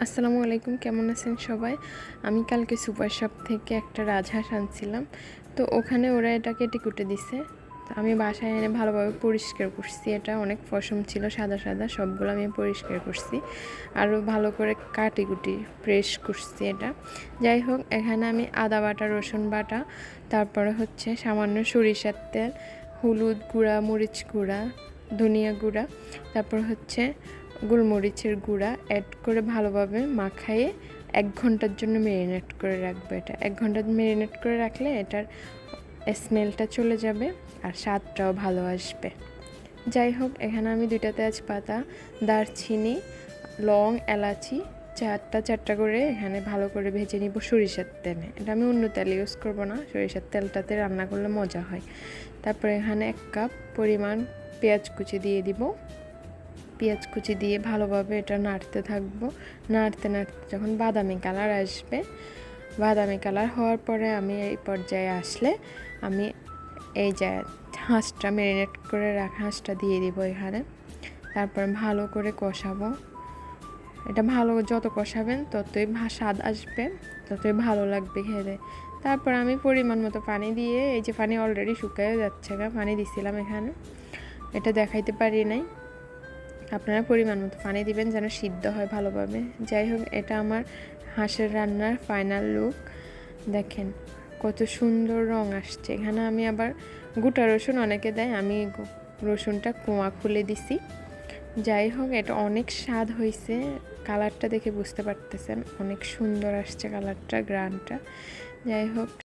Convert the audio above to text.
আসসালামু আলাইকুম, কেমন আছেন সবাই? আমি কালকে সুপার শপ থেকে একটা রাজহাঁস আনছিলাম। তো ওখানে ওরা এটা কেটে কুটে দিছে। তো আমি বাসায় এনে ভালোভাবে পরিষ্কার করছি। এটা অনেক পশম ছিল, সাদা সাদা, সবগুলো আমি পরিষ্কার করছি। আরও ভালো করে কাটি কুটি প্রেস করছি এটা। যাই হোক, এখানে আমি আদা বাটা, রসুন বাটা, তারপরে হচ্ছে সামান্য সরিষার তেল, হলুদ গুঁড়া, মরিচ গুঁড়া, ধনিয়া গুঁড়া, তারপর হচ্ছে গোলমরিচের গুঁড়া অ্যাড করে ভালোভাবে মাখায়ে 1 ঘন্টার জন্য ম্যারিনেট করে রাখবো। এটা 1 ঘন্টা ম্যারিনেট করে রাখলে এটার স্মেলটা চলে যাবে আর স্বাদটাও ভালো আসবে। যাই হোক, এখানে আমি 2টা তেজপাতা, দারচিনি, লং, এলাচি চারটা করে এখানে ভালো করে ভেজে নিব সরিষার তেলে। এটা আমি অন্য তেল ইউজ করব না, সরিষার তেলটাতে রান্না করলে মজা হয়। তারপরে এখানে 1 কাপ পরিমাণ পেঁয়াজ কুচি দিয়ে দিব। পেঁয়াজ কুচি দিয়ে ভালোভাবে এটা নাড়তে থাকবো। নাড়তে নাড়তে যখন বাদামি কালার আসবে, বাদামি কালার হওয়ার পরে আমি এই পর্যায়ে আসলে আমি এই যে হাঁসটা ম্যারিনেট করে রাখা হাঁসটা দিয়ে দিব এখানে। তারপর ভালো করে কষাবো। এটা ভালো যত কষাবেন ততই স্বাদ আসবে, ততই ভালো লাগবে খেতে। তারপর আমি পরিমাণ মতো পানি দিয়ে, এই যে পানি অলরেডি শুকিয়ে যাচ্ছে, পানি দিছিলাম এখানে, এটা দেখাইতে পারি নাই। আপনারা পরিমাণ মতো পানি দিবেন যেন সিদ্ধ হয় ভালোভাবে। যাই হোক, এটা আমার হাঁসের রান্নার ফাইনাল লুক। দেখেন কত সুন্দর রং আসছে। এখানে আমি আবার গোটা রসুন অনেকে দেয়, আমি রসুনটা কোয়া খুলে দিছি। যাই হোক, এটা অনেক স্বাদ হয়েছে। কালারটা দেখে বুঝতে পারতেছেন অনেক সুন্দর আসছে কালারটা, গ্রানটা। যাই হোক।